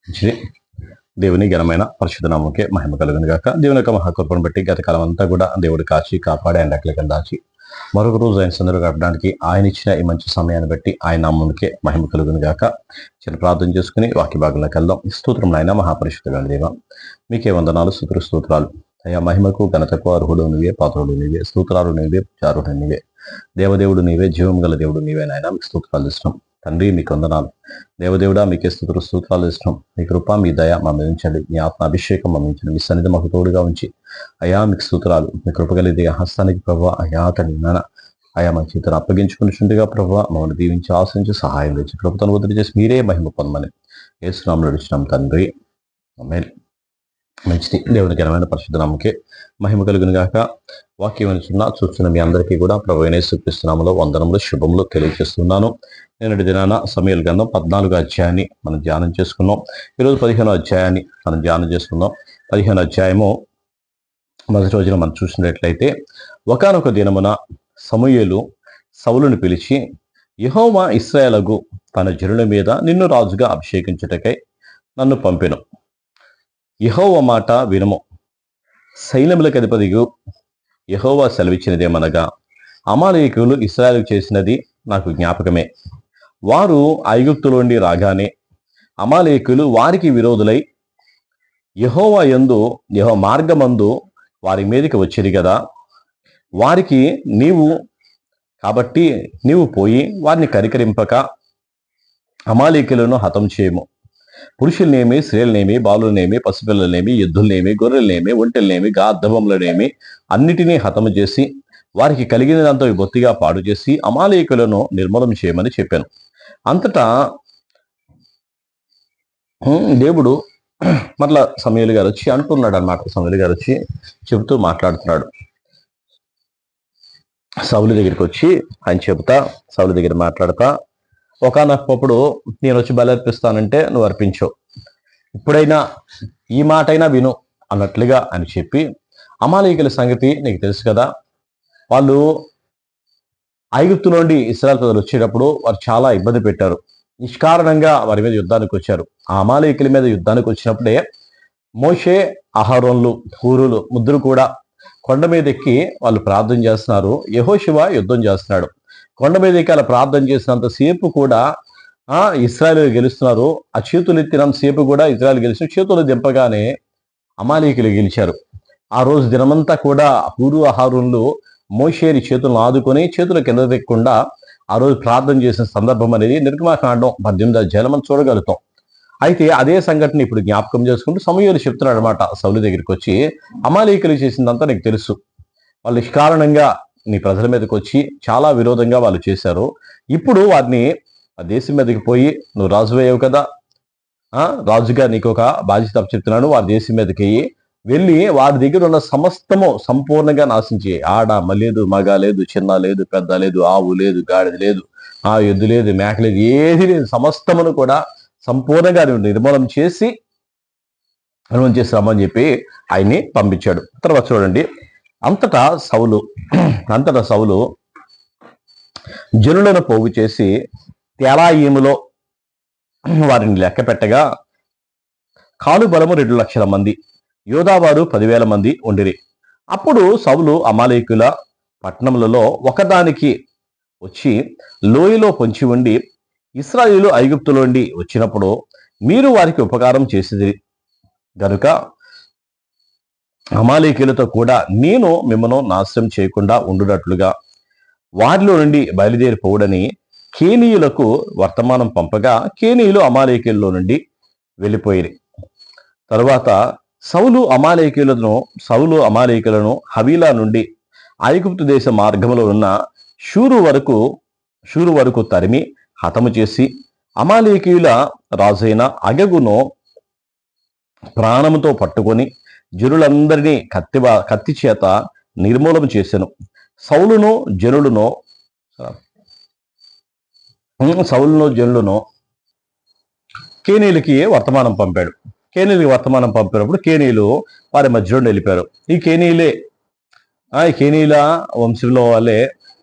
మంచిది. దేవుని ఘనమైన పరిశుద్ధ నామముకే మహిమ కలుగును గాక. దేవుని యొక్క మహాకృపను బట్టి గత కాలం అంతా కూడా దేవుడు కాచి కాపాడి ఆయన రెక్కల దాచి మరొక రోజు ఆయన సందర్భం గడపడానికి ఆయన ఇచ్చిన ఈ మంచి సమయాన్ని బట్టి ఆయన నామముకే మహిమ కలుగును గాక. చిన్న ప్రార్థన చేసుకుని వాక్య భాగంలోకి వెళ్దాం. స్తోత్రం నాయన మహాపరిశుద్ధ దేవ, మీకే వందనాలు, స్తోత్రాలు. అయ్యా, మహిమకు ఘనతకు అర్హుడు నీవే, పాత్రుడు నీవే, స్తోత్రాలు నీవే, చారుడు నీవే, దేవదేవుడు నీవే, జీవం గల దేవుడు నీవే నాయన. మీకు స్తోత్రాలు ఇష్టం తండ్రి, మీకు వందనాలు. దేవదేవుడా, మీకే స్తోత్రాలు ఇష్టం. మీ కృప, మీ దయ మమ్మించండి, మీ ఆత్మ అభిషేకం మమ్మించండి, మీ సన్నిధి మాకు తోడుగా ఉంచి అయా మీకు స్తోత్రాలు. మీ కృప కలిగి హస్తానికి ప్రభావ అయా తండ్రి నాన్న అయా మన చేతులు అప్పగించుకునిచుండగా ప్రభావ మమ్మల్ని దీవించి ఆశించి సహాయం తెచ్చి కృపతను వదిలి చేసి మీరే మహిమ పొందమని యేసునామములో నడిచినాం తండ్రి, ఆమేన్. మంచిది. దేవుని ఘనమైన పరిశుద్ధ నామముకే మహిమ కలుగును గాక. వాక్యం వినుచున్న చూస్తున్న మీ అందరికీ కూడా ప్రభువైన యేసుక్రీస్తు నామములో వందనములు, శుభములు తెలియజేస్తున్నాను. నేటి దినాన సమూయేలు గ్రంథం 14వ అధ్యాయాన్ని మనం ధ్యానం చేసుకున్నాం. ఈరోజు 15వ అధ్యాయాన్ని మనం ధ్యానం చేసుకున్నాం. 15వ అధ్యాయము మొదటి రోజున మనం చూసినట్లయితే, ఒకానొక దినమున సమూయేలు సౌలును పిలిచి, యెహోవా ఇశ్రాయేలుకు తన జనుల మీద నిన్ను రాజుగా అభిషేకించుటకై నన్ను పంపెను. యెహోవా మాట వినుము. సైన్యములకు అధిపతియు యెహోవా సెలవిచ్చినదేమనగా, అమాలేకీయులు ఇశ్రాయేలుకు చేసినది నాకు జ్ఞాపకమే. వారు ఐగుప్తులో నుండి రాగానే అమాలేకీయులు వారికి విరోధులై యెహోవా మార్గమందు వారి మీదకి వచ్చిరి కదా. వారికి నీవు పోయి వారిని కరికరింపక అమాలేకీయులను హతం చేయము. పురుషులనేమి, స్త్రీలనేమి, బాలులనేమి, పసిపిల్లలనేమి, ఎద్దులనేమి, గొర్రెలనేమి, ఒంటెలనేమి, గార్ధబములనేమి అన్నిటినీ హతము చేసి వారికి కలిగినదంతా బొత్తిగా పాడు చేసి అమాలేకీయులను నిర్మూలం చేయమని చెప్పాను. అంతటా దేవుడు మరలా సమూయేలు గారు వచ్చి అంటున్నాడు అన్నమాట. సమూయేలు గారు వచ్చి చెబుతూ మాట్లాడుతున్నాడు. సౌలు దగ్గరికి వచ్చి ఆయన చెబుతా, సౌలు దగ్గర మాట్లాడతా, ఒకానొకప్పుడు నేను వచ్చి బలి అర్పిస్తానంటే నువ్వు అర్పించవు, ఇప్పుడైనా ఈ మాటైనా విను అన్నట్లుగా అని చెప్పి, అమాలేకీయుల సంగతి నీకు తెలుసు కదా, వాళ్ళు ఐగుప్తు నుండి ఇశ్రాయేలు ప్రజలు వచ్చేటప్పుడు వారు చాలా ఇబ్బంది పెట్టారు. నిష్కారణంగా వారి మీద యుద్ధానికి వచ్చారు. ఆ అమాలేకీయుల మీద యుద్ధానికి వచ్చినప్పుడే మోషే, అహరోన్లు, హూరులు ముగ్గురు కూడా కొండ మీద ఎక్కి వాళ్ళు ప్రార్థన చేస్తున్నారు. యెహోషువ యుద్ధం చేస్తున్నాడు. కొండ మీద ఎక్కి అలా ప్రార్థన చేసినంత సేపు కూడా ఇశ్రాయేలు గెలుస్తున్నారు. ఆ చేతులు ఎత్తినంత సేపు కూడా ఇశ్రాయేలు గెలిచిన, చేతులు దింపగానే అమాలేకీయులు గెలిచారు. ఆ రోజు దినమంతా కూడా హూరు, అహరోన్లు మోషేని చేతులను ఆదుకొని చేతుల కింద తెక్కకుండా ఆ రోజు ప్రార్థన చేసిన సందర్భం అనేది నిర్గమాకాండం 18వ అధ్యాయంలో మనం చూడగలుగుతాం. అయితే అదే సంఘటన ఇప్పుడు జ్ఞాపకం చేసుకుంటూ సమూయేలు చెప్తున్నాడు అనమాట సౌలు దగ్గరికి వచ్చి, అమాలేకీయులు చేసిందంతా నీకు తెలుసు. వాళ్ళు నిష్కారణంగా నీ ప్రజల మీదకి వచ్చి చాలా విరోధంగా వాళ్ళు చేశారు. ఇప్పుడు వారిని ఆ దేశం మీదకి పోయి, నువ్వు రాజు అయ్యావు కదా, రాజుగా నీకు ఒక బాధ్యత చెప్తున్నాను, వారి దేశం మీదకి వెళ్ళి వారి దగ్గర ఉన్న సమస్తము సంపూర్ణంగా నాశించి, ఆడ లేదు, మగ లేదు, చిన్న లేదు, పెద్ద లేదు, ఆవు లేదు, గాడిద లేదు, ఎద్దు లేదు, మేక లేదు, ఏది లేదు, సమస్తమును కూడా సంపూర్ణంగా నిర్మూలన చేసి రమ్మని చెప్పి ఆయన్ని పంపించాడు. తర్వాత చూడండి, అంతటా సౌలు జనులను పోగు చేసి తేలాయీములో వారిని లెక్క పెట్టగా కానుబలము 2,00,000 మంది, యోధావారు 10,000 మంది ఉండిరి. అప్పుడు సౌలు అమాలేకీయుల పట్టణములలో ఒకదానికి వచ్చి లోయలో పొంచి ఉండి, ఇశ్రాయేలు ఐగుప్తులో నుండి వచ్చినప్పుడు మీరు వారికి ఉపకారం చేసిరి గనుక అమాలేకీయులతో కూడా నేను మిమ్మను నాశనం చేయకుండా ఉండునట్లుగా వారిలో నుండి బయలుదేరిపోవుడని కేనీయులకు వర్తమానం పంపగా, కేనీయులు అమాలేకీయుల్లో నుండి వెళ్ళిపోయిరి. తరువాత సౌలు అమాలేకీయులను హవీలా నుండి ఐగుప్తు దేశ మార్గంలో ఉన్న షూరు వరకు తరిమి హతము చేసి, అమాలేకీయుల రాజైన అగగును ప్రాణముతో పట్టుకొని జనులందరినీ కత్తి చేత నిర్మూలన చేసెను. సౌలును జనులను కేనీయులకి వర్తమానం పంపాడు. కేనీయులకి వర్తమానం పంపినప్పుడు కేనీయులు వారి మధ్యలో వెళ్ళిపోయారు. ఈ కేనీయుల వంశంలో వాళ్ళే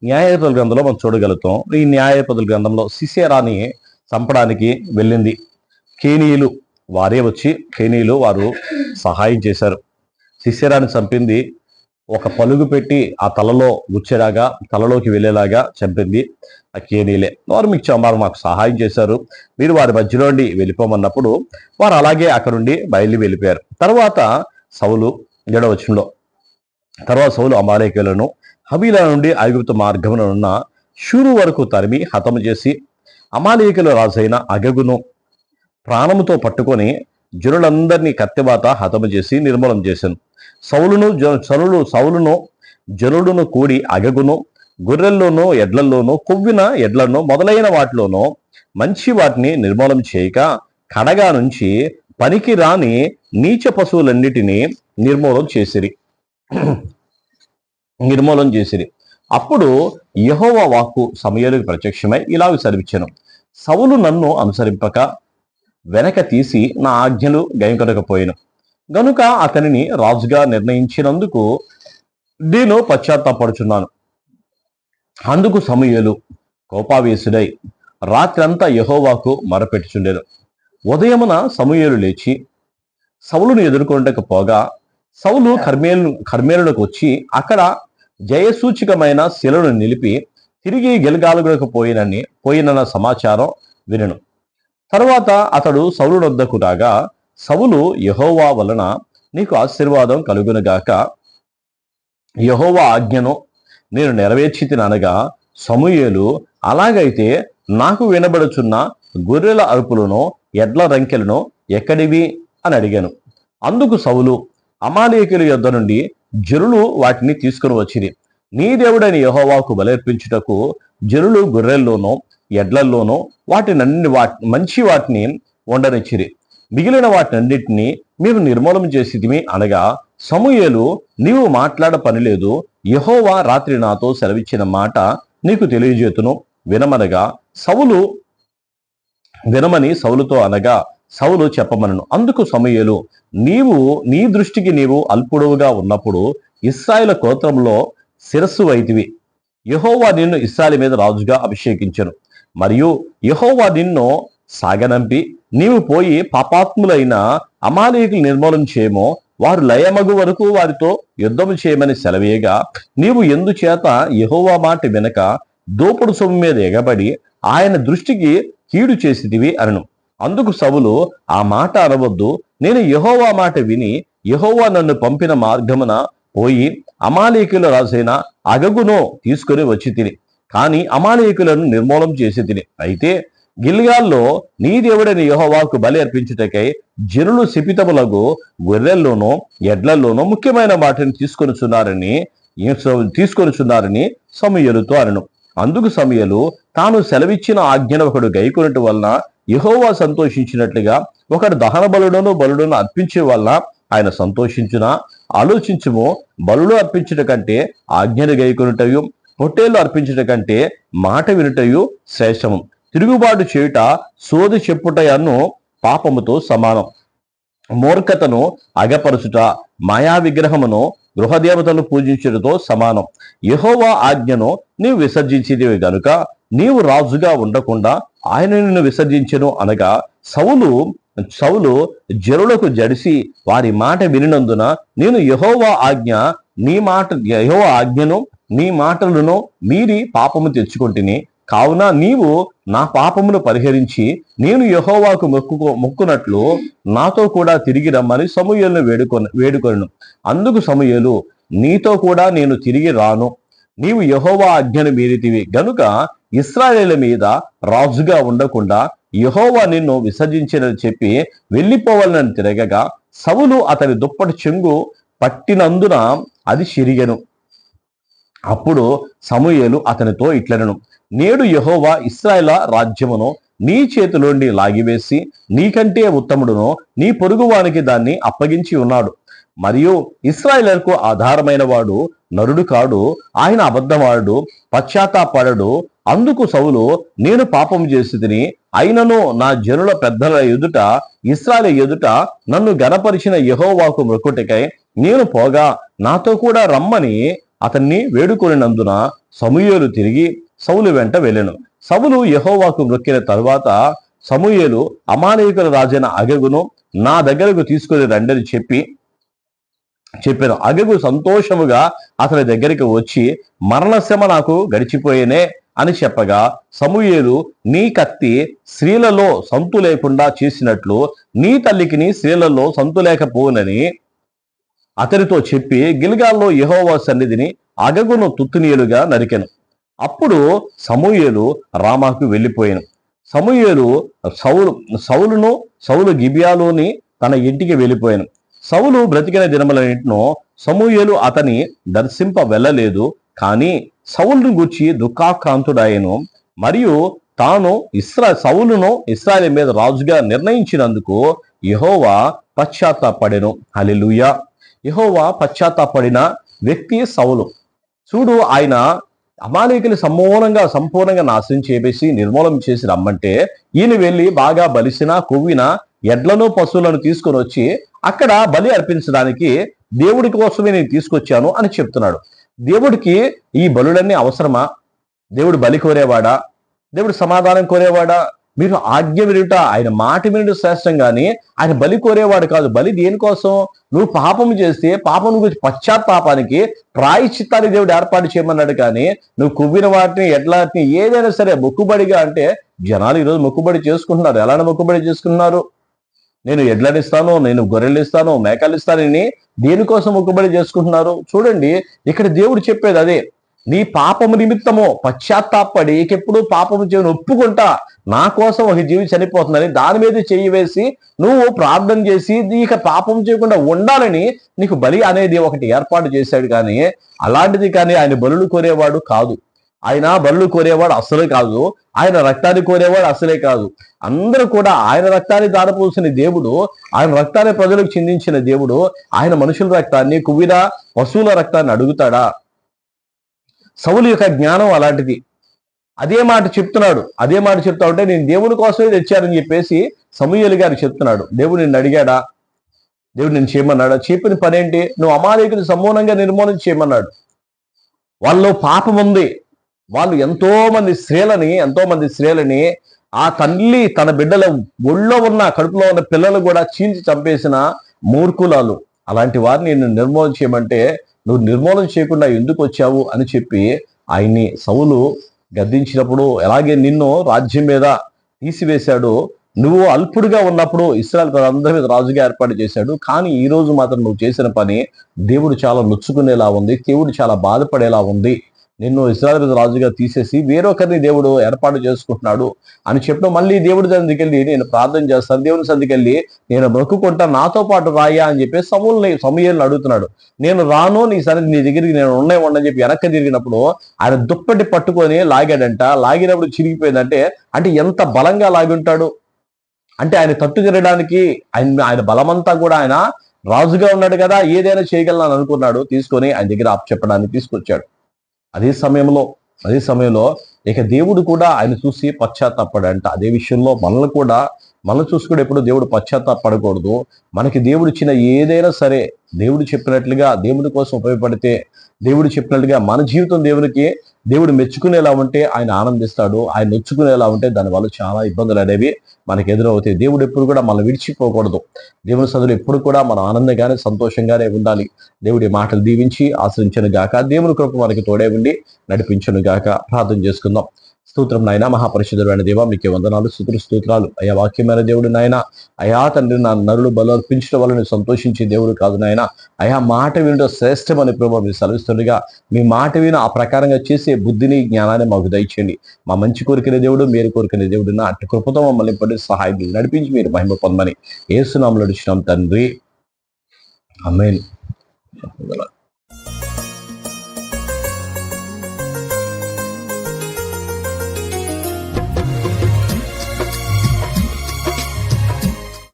న్యాయాధిపతుల గ్రంథంలో మనం చూడగలుగుతాం. ఈ న్యాయాధిపతుల గ్రంథంలో సిసేరాని చంపడానికి వెళ్ళింది కేనీయులు వారే వచ్చి కేనీయులు వారు సహాయం చేశారు. సిసెరాని చంపింది ఒక పలుగు పెట్టి ఆ తలలో గుచ్చేలాగా, తలలోకి వెళ్ళేలాగా చంపింది ఆ కేనీలే. వారు మాకు సహాయం చేశారు, మీరు వారి మధ్యలోండి వెళ్ళిపోమన్నప్పుడు వారు అలాగే అక్కడ నుండి వెళ్ళిపోయారు. తర్వాత సౌలు 7వ వచనంలో, తర్వాత సౌలు అమాలేకీయులను హవీలా నుండి ఐగుప్తు మార్గమున ఉన్న షూరు వరకు తరిమి హతము చేసి అమాలేకీయుల రాజైన అగగును ప్రాణముతో పట్టుకొని జనులందరినీ కత్తివాత హతము చేసి నిర్మూలం చేశాను. సౌలును జనుడును కూడి అగగును గొర్రెల్లోనూ ఎడ్లల్లోనూ కొవ్విన ఎడ్లను మొదలైన వాటిలోనూ మంచి వాటిని నిర్మూలం చేయక కడగా నుంచి పనికి రాని నీచ పశువులన్నిటినీ నిర్మూలం చేసిరి. అప్పుడు యెహోవా వాక్కు సమూయేలుకు ప్రత్యక్షమై ఇలాగ సెలవిచ్చెను, సౌలు నన్ను అనుసరింపక వెనక తీసి నా ఆజ్ఞలు గైకొనకపోయెను గనుక అతనిని రాజుగా నిర్ణయించినందుకు నేను పశ్చాత్తాపడుచున్నాను. అందుకు సమూయేలు కోపావేశుడై రాత్రంతా యెహోవాకు మొరపెట్టుచుండెను. ఉదయమున సమూయేలు లేచి సౌలును ఎదుర్కొనకపోగా సౌలు కర్మేలునకు వచ్చి అక్కడ జయసూచకమైన శిలను నిలిపి తిరిగి గిల్గాలులకు పోయినన్న సమాచారం వినెను. తరువాత అతడు సౌలు వద్దకు రాగా సౌలు యెహోవా వలన నీకు ఆశీర్వాదం కలుగునుగాక, యెహోవా ఆజ్ఞను నేను నెరవేర్చితిననగా సమూయేలు అలాగైతే నాకు వినబడుచున్న గొర్రెల అరుపులను ఎడ్ల రంకెలను ఎక్కడివి అని అడిగాను. అందుకు సౌలు అమాలేకీయుల యొద్ద నుండి జనులు వాటిని తీసుకుని వచ్చిరి. నీ దేవుడైన యెహోవాకు బలర్పించుటకు జనులు గొర్రెల్లోనూ ఎడ్లల్లోనూ మంచి వాటిని ఉండనిచ్చిరి. మిగిలిన వాటినన్నిటినీ మీరు నిర్మూలం చేసితిమి అనగా సమూయేలు నీవు మాట్లాడ పని లేదు, యెహోవా రాత్రి నాతో సెలవిచ్చిన మాట నీకు తెలియజేతును వినమనగా వినమని సౌలుతో అనగా సౌలు చెప్పమనను. అందుకు సమూయేలు నీ దృష్టికి నీవు అల్పుడవుగా ఉన్నప్పుడు ఇశ్రాయేలు గోత్రంలో శిరస్సు వైతివి. యెహోవా నిన్ను ఇశ్రాయేలు మీద రాజుగా అభిషేకించెను. మరియు యెహోవా నిన్ను సాగనంపి నీవు పోయి పాపాత్ములైన అమాలేకులు నిర్మూలన చేయమో వారు లయమగు వరకు వారితో యుద్ధము చేయమని సెలవేయగా నీవు ఎందుచేత యెహోవా మాట వెనక దోపుడు సొమ్ము మీద ఎగబడి ఆయన దృష్టికి కీడు చేసితివి అనను. అందుకు సౌలు ఆ మాట అనవద్దు, నేను యెహోవా మాట విని యెహోవా నన్ను పంపిన మార్గమున పోయి అమాలేకీయుల రాజైన అగగును తీసుకుని వచ్చి తిని, కానీ అమాలేకీయులను నిర్మూలం చేసి తిని. అయితే గిల్గాల్లో నీ దేవుడైన యెహోవాకు బలి అర్పించుటకై జనులు శపితములకు గొర్రెల్లోనూ ఎడ్లల్లోనూ ముఖ్యమైన వాటిని తీసుకొనుచున్నారని సమూయేలుతో అనను. అందుకు సమూయేలు తాను సెలవిచ్చిన ఆజ్ఞను ఒకడు గైకొనుట వలన యెహోవా సంతోషించినట్లుగా ఒకడు దహన బలుడును అర్పించే వలన ఆయన సంతోషించునా? ఆలోచించుము, బలులు అర్పించుట కంటే ఆజ్ఞను గైకొనుటయు పొట్టేళ్లు అర్పించుట కంటే మాట వినుటయు శ్రేష్టము. తిరుగుబాటు చేయుట సోది చెప్పుటయను పాపముతో సమానం. మూర్ఖతను అగపరచుట మాయా విగ్రహమును గృహదేవతలు పూజించుటతో సమానం. యెహోవా ఆజ్ఞను నీవు విసర్జించిదివి గనుక నీవు రాజుగా ఉండకుండా ఆయన నిన్ను విసర్జించెను అనగా సౌలు జనులకు జడిసి వారి మాట వినినందున నేను యెహోవా ఆజ్ఞను నీ మాటలను మీరి పాపము తెచ్చుకొంటిని. కావున నీవు నా పాపమును పరిహరించి నేను యెహోవాకు మొక్కునట్లు నాతో కూడా తిరిగి రమ్మని సమూయేలును వేడుకొనెను. అందుకు సమూయేలు నీతో కూడా నేను తిరిగి రాను, నీవు యెహోవా ఆజ్ఞను మీరితివి గనుక ఇశ్రాయేలు మీద రాజుగా ఉండకుండా యెహోవా నిన్ను విసర్జించినని చెప్పి వెళ్ళిపోవాలని తిరగగా సౌలు అతని దుప్పటి చెంగు పట్టినందున అది చిరిగెను. అప్పుడు సమూయేలు అతనితో ఇట్లనెను, నేడు యెహోవా ఇశ్రాయేలు రాజ్యమును నీ చేతిలోండి లాగివేసి నీకంటే ఉత్తముడును నీ పొరుగువానికి దాన్ని అప్పగించి ఉన్నాడు. మరియు ఇశ్రాయేలుకు ఆధారమైన వాడు నరుడు కాడు, ఆయన అబద్ధమాడు, పశ్చాత్తాపడడు. అందుకు సౌలు నేను పాపం చేసి తిని అయినను నా జనుల పెద్దల ఎదుట ఇశ్రాయేలు ఎదుట నన్ను గణపరిచిన యెహోవాకు మొక్కుటకై నేను పోగా నాతో కూడా రమ్మని అతన్ని వేడుకొనినందున సమూయేలు తిరిగి సౌలు వెంట వెళ్ళెను. సౌలు యెహోవాకు మొక్కిన తరువాత సమూయేలు అమాలేకుల రాజైన అగగును నా దగ్గరకు తీసుకొని రండి అని చెప్పాను. అగగు సంతోషముగా అతని దగ్గరికి వచ్చి మరణశ్రమ నాకు గడిచిపోయేనే అని చెప్పగా, సమూయేలు నీ కత్తి స్త్రీలలో సంతు లేకుండా చేసినట్లు నీ తల్లికిని స్త్రీలలో సంతు లేకపోనని అతనితో చెప్పి గిల్గాల్లో యెహోవా సన్నిధిని అగగును తుత్తునీయులుగా నరికెను. అప్పుడు సమూయేలు రామాకు వెళ్ళిపోయాను. సమూయేలు సౌలు గిబియాలోని తన ఇంటికి వెళ్ళిపోయాను. సౌలు బ్రతికిన దినములన్నింటినో సమూయేలు అతని దర్శింప వెళ్ళలేదు. కానీ సౌలును గూర్చి దుఃఖాక్రాంతుడాయను. మరియు తాను సౌలును ఇశ్రాయేలు మీద రాజుగా నిర్ణయించినందుకు యెహోవా పశ్చాత్తాపడెను. హల్లెలూయా. యెహోవా పశ్చాత్తాపడిన వ్యక్తి సౌలు. చూడు, ఆయన అమాలేకులు సంపూర్ణంగా నాశనం చేసి నిర్మూలన చేసి రమ్మంటే ఈయన వెళ్ళి బాగా బలిసిన కొవ్విన ఎడ్లను పశువులను తీసుకొని వచ్చి అక్కడ బలి అర్పించడానికి దేవుడి కోసమే నేను తీసుకొచ్చాను అని చెప్తున్నాడు. దేవుడికి ఈ బలులన్నీ అవసరమా? దేవుడు బలి కోరేవాడా? దేవుడు సమాధానం కోరేవాడా? మీరు ఆజ్ఞ వినుట, ఆయన మాట వినుట శ్రేష్టం కానీ ఆయన బలి కోరేవాడు కాదు. బలి దేనికోసం? నువ్వు పాపం చేస్తే పాపం గురించి పశ్చాత్తాపానికి ప్రాయశ్చిత్తాన్ని దేవుడు ఏర్పాటు చేయమన్నాడు. కానీ నువ్వు కొవ్విన వాటిని ఎడ్లాటిని ఏదైనా సరే మొక్కుబడిగా అంటే జనాలు ఈరోజు మొక్కుబడి చేసుకుంటున్నారు. ఎలాంటి మొక్కుబడి చేసుకున్నారు? నేను ఎడ్లను ఇస్తాను, నేను గొర్రెలు ఇస్తాను, మేకలు ఇస్తానని దేనికోసం మొక్కుబడి చేసుకుంటున్నారు? చూడండి, ఇక్కడ దేవుడు చెప్పేది అదే. నీ పాపము నిమిత్తము పశ్చాత్తాపడి ఇకెప్పుడు పాపము చేయని ఒప్పుకుంటా, నా కోసం ఒక జీవి చనిపోతుందని దాని మీద చెయ్యి వేసి నువ్వు ప్రార్థన చేసి ఇక పాపం చేయకుండా ఉండాలని నీకు బలి అనేది ఒకటి ఏర్పాటు చేశాడు. కానీ అలాంటిది కానీ ఆయన బలులు కోరేవాడు కాదు. ఆయన బలులు కోరేవాడు అసలే కాదు. ఆయన రక్తాన్ని కోరేవాడు అసలే కాదు. అందరూ కూడా ఆయన రక్తాన్ని దారపోసిన దేవుడు, ఆయన రక్తాన్ని ప్రజలకు చిందించిన దేవుడు ఆయన మనుషుల రక్తాన్ని, కువ్విన పశువుల రక్తాన్ని అడుగుతాడా? సౌలు యొక్క జ్ఞానం అలాంటిది. అదే మాట చెప్తా ఉంటే నేను దేవుని కోసమే తెచ్చానని చెప్పేసి సమూయేలు గారు చెప్తున్నాడు. దేవుడు నిన్ను అడిగాడా? దేవుడు నేను చేయమన్నాడా? చెప్పిన పని ఏంటి? నువ్వు అమాలేకుని సమూలంగా నిర్మూలన చేయమన్నాడు. వాళ్ళలో పాపం ఉంది. వాళ్ళు ఎంతో మంది స్త్రీలని ఆ తల్లి తన బిడ్డల ఒళ్ళో ఉన్న కడుపులో ఉన్న పిల్లలు కూడా చీల్చి చంపేసిన మూర్ఖులాలు. అలాంటి వారిని నేను నిర్మూలన చేయమంటే నువ్వు నిర్మూలన చేయకుండా ఎందుకు వచ్చావు అని చెప్పి ఆయన్ని సౌలు గద్దించినప్పుడు, ఎలాగే నిన్ను రాజ్యం మీద తీసివేశాడు, నువ్వు అల్పుడుగా ఉన్నప్పుడు ఇశ్రాయేలు ప్రజలందరి మీద రాజుగా ఏర్పాటు చేశాడు. కానీ ఈ రోజు మాత్రం నువ్వు చేసిన పని దేవుడు చాలా నొచ్చుకునేలా ఉంది, దేవుడు చాలా బాధపడేలా ఉంది. నిన్ను ఇశ్రాయేలు రాజుగా తీసేసి వేరొకరిని దేవుడు ఏర్పాటు చేసుకుంటున్నాడు అని చెప్పిన మళ్ళీ దేవుడి సన్నిధికి వెళ్ళి నేను ప్రార్థన చేస్తాను, దేవుని సన్నిధికి వెళ్ళి నేను మొక్కుకుంటా, నాతో పాటు రాయా అని చెప్పి సమూయేలుని అడుగుతున్నాడు. నేను రాను, నీ సన్నిధి నీ దగ్గరికి నేను ఉండని చెప్పి వెనక్కి తిరిగినప్పుడు ఆయన దుప్పటి పట్టుకొని లాగాడంట. లాగినప్పుడు చిరిగిపోయిందంటే అంటే ఎంత బలంగా లాగి ఉంటాడు అంటే ఆయన తట్టు తిరగడానికి ఆయన బలమంతా కూడా ఆయన రాజుగా ఉన్నాడు కదా, ఏదైనా చేయగలను అనుకున్నాడు. తీసుకొని ఆయన దగ్గర చెప్పడానికి తీసుకొచ్చాడు. అదే సమయంలో ఇక దేవుడు కూడా ఆయన చూసి పశ్చాత్తాపడంట. అదే విషయంలో మనల్ని చూసుకుని ఎప్పుడు దేవుడు పశ్చాత్తాపడకూడదు. మనకి దేవుడు ఇచ్చిన ఏదైనా సరే దేవుడు చెప్పినట్లుగా దేవుడి కోసం ఉపయోగపడితే, దేవుడు చెప్పినట్లుగా మన జీవితం దేవుడు మెచ్చుకునేలా ఉంటే ఆయన ఆనందిస్తాడు. ఆయన మెచ్చుకునేలా ఉంటే దానివల్ల చాలా ఇబ్బందులు అనేవి మనకు ఎదురవుతాయి. దేవుడు ఎప్పుడు కూడా మనం విడిచిపోకూడదు. దేవుని సదులు ఎప్పుడు కూడా మనం ఆనందంగానే సంతోషంగానే ఉండాలి. దేవుడి మాటలు దీవించి ఆశ్రయించను గాక. దేవుని కృప మనకి తోడే ఉండి నడిపించను గాక. ప్రార్థన చేసుకుందాం. స్తోత్రం నాయన, మహాపరిశుద్ధుడైన దేవ, మీకే వందనాలు, స్తోత్రాలు. అయ్యా వాక్యమైన దేవుడు నాయన, అయా తండ్రి, నా నరులు బలర్పించడం వల్ల నేను సంతోషించే దేవుడు కాదు నాయన. అయా మాట వినడం శ్రేష్టమని ప్రభావ మీరు సెలవిస్తుండగా మీ మాట విని ఆ ప్రకారంగా చేసే బుద్ధిని జ్ఞానాన్ని మాకు దయచేయండి. మా మంచి కోరికనే దేవుడు, మీరు కోరికనే దేవుడు, నా అటు కృపతో మమ్మల్ని పడి సహాయం నడిపించి మీరు మహిమ పొందమని యేసు నామములో అడుగుచున్నాం తండ్రి. ఆమేన్.